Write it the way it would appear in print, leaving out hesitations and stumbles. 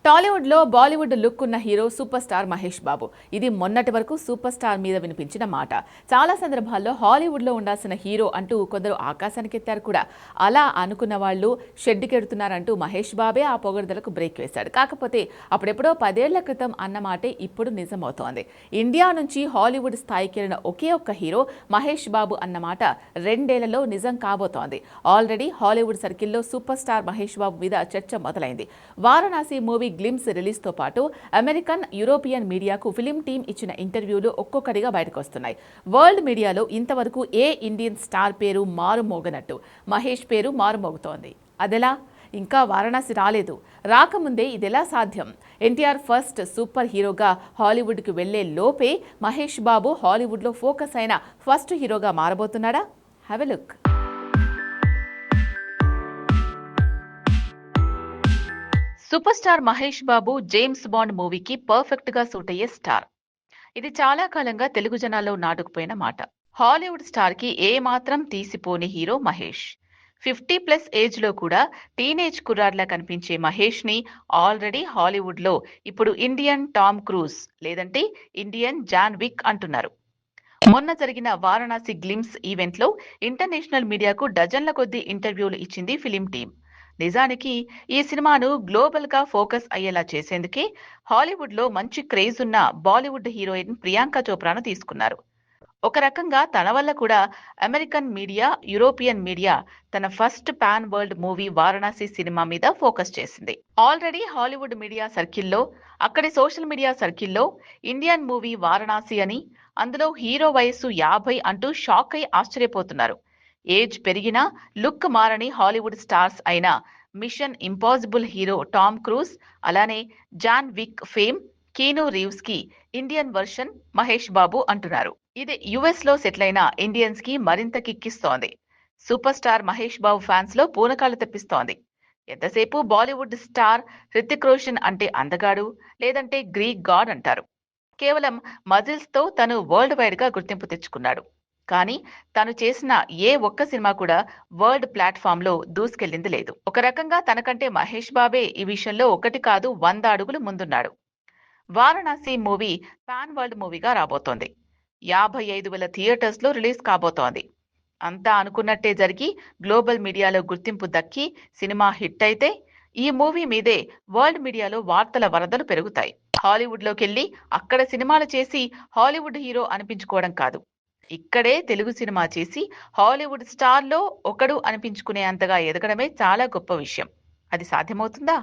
టాలీవుడ్లో బాలీవుడ్ లుక్ ఉన్న hero super star Mahesh బాబు. ఇది మొన్నటి వరకు సూపర్ స్టార్ మీద వినిపించిన మాట. చాలా సందర్భాల్లో హాలీవుడ్లో ఉండాల్సిన హీరో అంటూ కొందరు ఆకాశానికెత్తారు కూడా. అలా అనుకున్న వాళ్ళు షెడ్డుకెడుతున్నారంటూ మహేష్ బాబే ఆ పొగడ్తలకు బ్రేక్ వేశాడు. కాకపోతే అప్పుడెప్పుడో 10 ఏళ్ల క్రితం అన్న మాటే ఇప్పుడు నిజమవుతోంది. ఇండియా నుంచి హాలీవుడ్ స్థాయికి వెళ్ళిన ఒకే ఒక్క హీరో మహేష్ బాబు అన్నమాట 2 ఏళ్లలో నిజం కాబోతోంది. ఆల్రెడీ హాలీవుడ్ సర్కిల్లో సూపర్ స్టార్ మహేష్ బాబు మీద చర్చ మొదలైంది. వారణాసి మూవీ గ్లిమ్స్ రిలీజ్తో పాటు అమెరికన్, యూరోపియన్ మీడియాకు ఫిలిం టీం ఇచ్చిన ఇంటర్వ్యూలు ఒక్కొక్కటిగా బయటకు వస్తున్నాయి. వరల్డ్ మీడియాలో ఇంతవరకు ఏ ఇండియన్ స్టార్ పేరు మారుమోగనట్టు మహేష్ పేరు మారుమోగుతోంది. అదెలా? ఇంకా వారణాసి రాలేదు. రాకముందే ఇదెలా సాధ్యం? ఎన్టీఆర్ ఫస్ట్ సూపర్ హీరోగా హాలీవుడ్కి వెళ్లే లోపే మహేష్ బాబు హాలీవుడ్లో ఫోకస్ అయిన ఫస్ట్ హీరోగా మారబోతున్నాడా? Have a look. Super star Mahesh Babu James Bond మూవీకి పర్ఫెక్ట్ గా సూట్ అయ్యే స్టార్. ఇది చాలా కాలంగా తెలుగు జనాల్లో నాటుకుపోయిన మాట. హాలీవుడ్ స్టార్ కి ఏ మాత్రం తీసిపోని హీరో మహేష్. 50+ ఏజ్ లో కూడా టీనేజ్ కుర్రాడ్లా కనిపించే మహేష్ ని ఆల్రెడీ హాలీవుడ్ లో ఇప్పుడు ఇండియన్ టామ్ క్రూజ్ లేదంటే ఇండియన్ జాన్ విక్ అంటున్నారు. మొన్న జరిగిన వారణాసి గ్లిమ్స్ ఈవెంట్ లో ఇంటర్నేషనల్ మీడియాకు డజన్ల కొద్దీ ఇంటర్వ్యూలు ఇచ్చింది ఫిలిం టీం. నిజానికి ఈ సినిమాను గ్లోబల్ గా ఫోకస్ అయ్యేలా చేసేందుకే హాలీవుడ్ లో మంచి క్రేజ్ ఉన్న బాలీవుడ్ హీరోయిన్ ప్రియాంక చోప్రాను తీసుకున్నారు. ఒక రకంగా తన వల్ల కూడా అమెరికన్ మీడియా, యూరోపియన్ మీడియా తన first pan world movie Varanasi cinema మీద ఫోకస్ చేసింది. ఆల్రెడీ హాలీవుడ్ మీడియా సర్కిల్లో, అక్కడి సోషల్ మీడియా సర్కిల్లో ఇండియన్ మూవీ వారణాసి అని, అందులో హీరో వయస్సు 50 అంటూ షాక్ అయి ఆశ్చర్యపోతున్నారు. ఏజ్ పెరిగినా లుక్ మారని హాలీవుడ్ స్టార్స్ అయిన mission impossible hero Tom Cruise, అలానే John Wick fame Keanu Reeves కి ఇండియన్ వర్షన్ మహేష్ బాబు అంటున్నారు. ఇది యుఎస్ లో సెటిల్ అయిన ఇండియన్స్ కి మరింత కిక్కిస్తోంది. Super star Mahesh Babu fans లో పూనకాలు తెప్పిస్తోంది. ఎంతసేపు బాలీవుడ్ స్టార్ హృతిక్ రోషన్ అంటే అందగాడు, లేదంటే గ్రీక్ గాడ్ అంటారు. కేవలం మజిల్స్ తో తను వరల్డ్ వైడ్ గా గుర్తింపు తెచ్చుకున్నాడు. కానీ తను చేసిన ఏ ఒక్క సినిమా కూడా వరల్డ్ ప్లాట్ఫామ్ లో దూసుకెళ్లింది లేదు. ఒక రకంగా తనకంటే మహేష్ బాబే ఈ విషయంలో 1 కాదు 100 అడుగులు ముందున్నాడు. వారణాసి మూవీ పాన్ వరల్డ్ మూవీగా రాబోతోంది. 55,000 థియేటర్స్ లో రిలీజ్ కాబోతోంది. అంతా అనుకున్నట్టే జరిగి గ్లోబల్ మీడియాలో గుర్తింపు దక్కి సినిమా హిట్ అయితే ఈ మూవీ మీదే వరల్డ్ మీడియాలో వార్తల వరదలు పెరుగుతాయి. హాలీవుడ్ లోకెళ్లి అక్కడ సినిమాలు చేసి హాలీవుడ్ హీరో అనిపించుకోవడం కాదు, ఇక్కడే తెలుగు సినిమా చేసి హాలీవుడ్ స్టార్ లో ఒకడు అనిపించుకునే అంతగా ఎదగడమే చాలా గొప్ప విషయం. అది సాధ్యమవుతుందా?